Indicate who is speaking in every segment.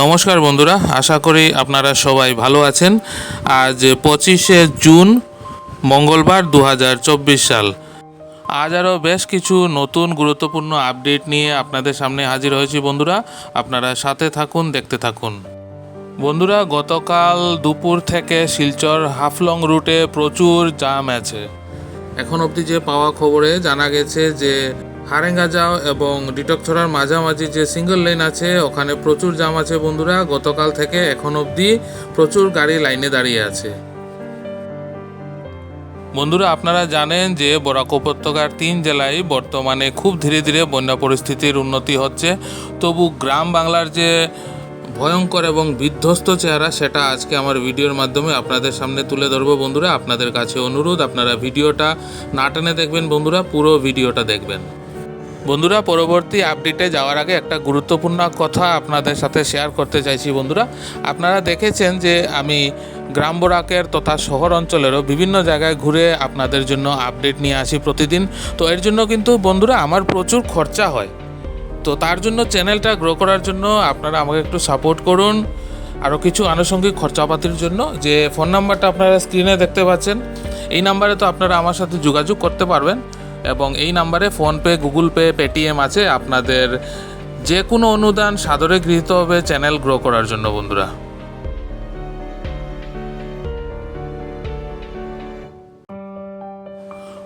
Speaker 1: নমস্কার বন্ধুরা, আশা করি আপনারা সবাই ভালো আছেন। আজ 25শে জুন মঙ্গলবার 2024 সাল। আজ আরও বেশ কিছু নতুন গুরুত্বপূর্ণ আপডেট নিয়ে আপনাদের সামনে হাজির হয়েছি বন্ধুরা। আপনারা সাথে থাকুন, দেখতে থাকুন। বন্ধুরা, গতকাল দুপুর থেকে শিলচর হাফলং রুটে প্রচুর জ্যাম আছে। এখন অবধি যে পাওয়া খবরে জানা গেছে যে হারেঙ্গাজাও এবং ডিটকছড়ার মাঝামাঝি যে সিঙ্গল লেন আছে ওখানে প্রচুর জ্যাম আছে বন্ধুরা। গতকাল থেকে এখন অবধি প্রচুর গাড়ি লাইনে দাঁড়িয়ে আছে। বন্ধুরা, আপনারা জানেন যে বরাক উপত্যকার 3 জেলায় বর্তমানে খুব ধীরে ধীরে বন্যা পরিস্থিতির উন্নতি হচ্ছে। তবু গ্রাম বাংলার যে ভয়ঙ্কর এবং বিধ্বস্ত চেহারা সেটা আজকে আমার ভিডিওর মাধ্যমে আপনাদের সামনে তুলে ধরবো বন্ধুরা। আপনাদের কাছে অনুরোধ, আপনারা ভিডিওটা না টেনে দেখবেন বন্ধুরা, পুরো ভিডিওটা দেখবেন। বন্ধুরা, পরবর্তী আপডেটে যাওয়ার আগে একটা গুরুত্বপূর্ণ কথা আপনাদের সাথে শেয়ার করতে চাইছি বন্ধুরা। আপনারা দেখেছেন যে আমি গ্রাম বরাকের তথা শহর অঞ্চলেরও বিভিন্ন জায়গায় ঘুরে আপনাদের জন্য আপডেট নিয়ে আসি প্রতিদিন। তো এর জন্য কিন্তু বন্ধুরা আমার প্রচুর খরচা হয়। তো তার জন্য চ্যানেলটা গ্রো করার জন্য আপনারা আমাকে একটু সাপোর্ট করুন। আরও কিছু আনুষঙ্গিক খরচাপাতির জন্য যে ফোন নাম্বারটা আপনারা স্ক্রিনে দেখতে পাচ্ছেন, এই নাম্বারে তো আপনারা আমার সাথে যোগাযোগ করতে পারবেন এবং এই নাম্বারে ফোনপে, গুগল পে, পেটিএম আছে। আপনাদের যে কোনো অনুদান সাদরে গৃহীত হবে চ্যানেল গ্রো করার জন্য বন্ধুরা।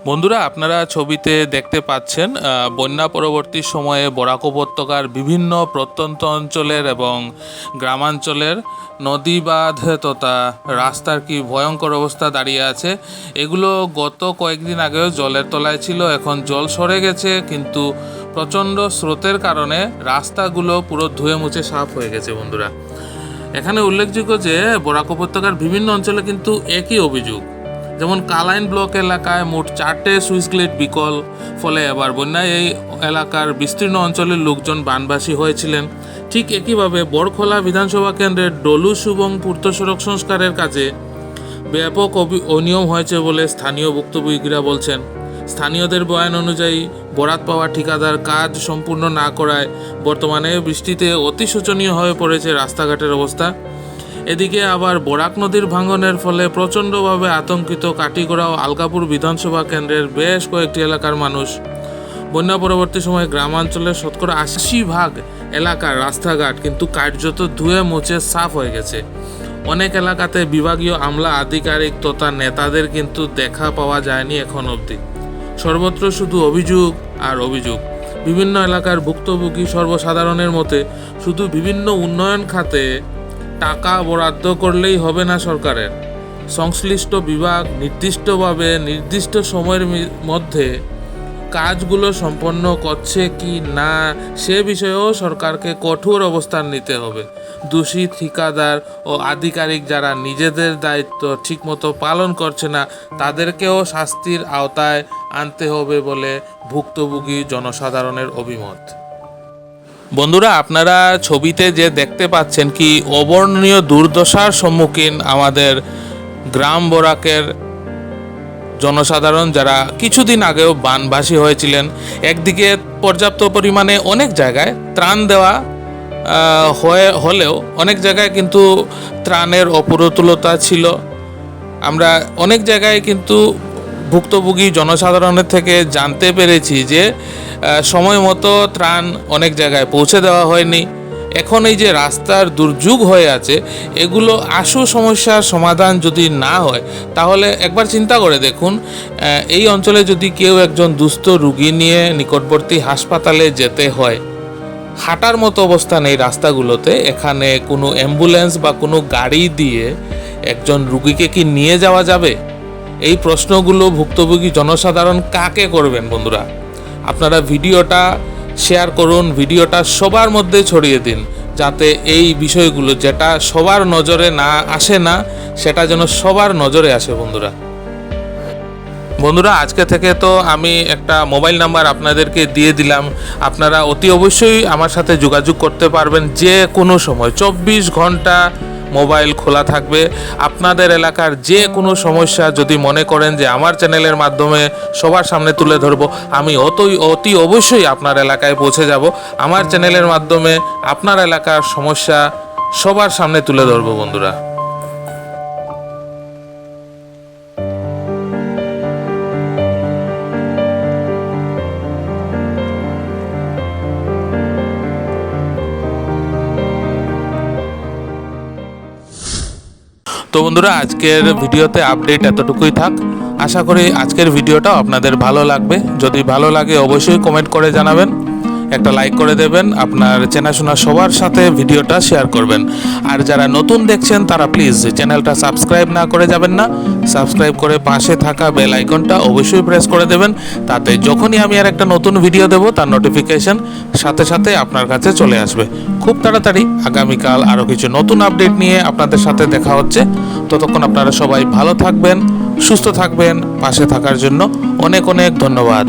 Speaker 1: বন্ধুরা, আপনারা ছবিতে দেখতে পাচ্ছেন বন্যা পরবর্তী সময়ে বরাক উপত্যকার বিভিন্ন প্রত্যন্ত অঞ্চলের এবং গ্রামাঞ্চলের নদী বাঁধ তথা রাস্তার কি ভয়ঙ্কর অবস্থা দাঁড়িয়ে আছে। এগুলো গত কয়েকদিন আগেও জলের তলায় ছিল, এখন জল সরে গেছে, কিন্তু প্রচণ্ড স্রোতের কারণে রাস্তাগুলো পুরো ধুয়ে মুছে সাফ হয়ে গেছে বন্ধুরা। এখানে উল্লেখযোগ্য যে বরাক উপত্যকার বিভিন্ন অঞ্চলে কিন্তু একই অভিযোগ। যেমন কালাইন ব্লক এলাকায় মোট 4টে সুইচ গেট বিকল, ফলে এবার বন্যায় এই এলাকার বিস্তীর্ণ অঞ্চলের লোকজন বানবাসী হয়েছিলেন। ঠিক একইভাবে বড়খোলা বিধানসভা কেন্দ্রের ডলু সুবং পূর্ত সড়ক সংস্কারের কাজে ব্যাপক অনিয়ম হয়েছে বলে স্থানীয় ভুক্তভোগীরা বলছেন। স্থানীয়দের বয়ান অনুযায়ী বরাত পাওয়া ঠিকাদার কাজ সম্পূর্ণ না করায় বর্তমানে বৃষ্টিতে অতি শোচনীয় হয়ে পড়েছে রাস্তাঘাটের অবস্থা। এদিকে আবার বরাক নদীর ভাঙনের ফলে প্রচণ্ডভাবে আতঙ্কিত কাটিগড়া ও আলগাপুর বিধানসভা কেন্দ্রের বেশ কয়েকটি এলাকার মানুষ। বন্যা পরবর্তী সময়ে গ্রামাঞ্চলের শতকরা 80% এলাকার রাস্তাঘাট কিন্তু কার্যত ধুয়ে মুছে সাফ হয়ে গেছে। অনেক এলাকাতে বিভাগীয় আমলা, আধিকারিক তথা নেতাদের কিন্তু দেখা পাওয়া যায়নি এখন অবধি। সর্বত্র শুধু অভিযোগ আর অভিযোগ। বিভিন্ন এলাকার ভুক্তভোগী সর্বসাধারণের মতে শুধু বিভিন্ন উন্নয়ন খাতে টাকা বরাদ্দ করলেই হবে না, সরকারের সংশ্লিষ্ট বিভাগ নির্দিষ্টভাবে নির্দিষ্ট সময়ের মধ্যে কাজগুলো সম্পন্ন করছে কি না সে বিষয়েও সরকারকে কঠোর অবস্থান নিতে হবে। দোষী ঠিকাদার ও আধিকারিক যারা নিজেদের দায়িত্ব ঠিকমতো পালন করছে না তাদেরকেও শাস্তির আওতায় আনতে হবে বলে ভুক্তভোগী জনসাধারণের অভিমত। বন্ধুরা, আপনারা ছবিতে যে দেখতে পাচ্ছেন কি অবর্ণনীয় দুর্দশার সম্মুখীন আমাদের গ্রাম বরাকের জনসাধারণ, যারা কিছুদিন আগেও বানবাসী হয়েছিলেন। একদিকে পর্যাপ্ত পরিমাণে অনেক জায়গায় ত্রাণ দেওয়া হলেও অনেক জায়গায় কিন্তু ত্রাণের অপ্রতুলতা ছিল। আমরা অনেক জায়গায় কিন্তু ভুক্তভোগী জনসাধারণের থেকে জানতে পেরেছি যে সময় মতো ত্রাণ অনেক জায়গায় পৌঁছে দেওয়া হয়নি। এখন এই যে রাস্তার দুর্যোগ হয়ে আছে, এগুলো আশু সমস্যার সমাধান যদি না হয় তাহলে একবার চিন্তা করে দেখুন, এই অঞ্চলে যদি কেউ একজন দুস্থ রোগী নিয়ে নিকটবর্তী হাসপাতালে যেতে হয়, হাঁটার মতো অবস্থা নেই রাস্তাগুলোতে। এখানে কোনো অ্যাম্বুলেন্স বা কোনো গাড়ি দিয়ে একজন রোগীকে কি নিয়ে যাওয়া যাবে? এই প্রশ্নগুলো ভুক্তভোগী জনসাধারণ কাকে করবেন বন্ধুরা? আপনারা ভিডিওটা শেয়ার করুন, ভিডিওটা সবার মধ্যে ছড়িয়ে দিন, যাতে এই বিষয়গুলো যেটা সবার নজরে না আসে না সেটা যেন সবার নজরে আসে বন্ধুরা। আজকে থেকে তো আমি একটা মোবাইল নাম্বার আপনাদেরকে দিয়ে দিলাম। আপনারা অতি অবশ্যই আমার সাথে যোগাযোগ করতে পারবেন যে কোনো সময়। 24 ঘন্টা মোবাইল খোলা থাকবে। আপনাদের এলাকার যে কোনো সমস্যা যদি মনে করেন যে আমার চ্যানেলের মাধ্যমে সবার সামনে তুলে ধরবো, আমি অতি অবশ্যই আপনার এলাকায় পৌঁছে যাব। আমার চ্যানেলের মাধ্যমে আপনার এলাকার সমস্যা সবার সামনে তুলে ধরবো বন্ধুরা। তো বন্ধুরা, আজকের ভিডিওতে আপডেট এতটুকুই থাক। আশা করি আজকের ভিডিওটা আপনাদের ভালো লাগবে। যদি ভালো লাগে অবশ্যই কমেন্ট করে জানাবেন, একটা লাইক করে দেবেন, আপনার চেনাশোনা সবার সাথে ভিডিওটা শেয়ার করবেন। আর যারা নতুন দেখছেন তারা প্লিজ চ্যানেলটা সাবস্ক্রাইব না করে যাবেন না, সাবস্ক্রাইব করে পাশে থাকা বেল আইকনটা অবশ্যই প্রেস করে দেবেন, তাতে যখনই আমি আর একটা নতুন ভিডিও দেব তার নোটিফিকেশন সাথে সাথে আপনার কাছে চলে আসবে। খুব তাড়াতাড়ি আগামীকাল আরও কিছু নতুন আপডেট নিয়ে আপনাদের সাথে দেখা হচ্ছে। ততক্ষণ আপনারা সবাই ভালো থাকবেন, সুস্থ থাকবেন। পাশে থাকার জন্য অনেক অনেক ধন্যবাদ।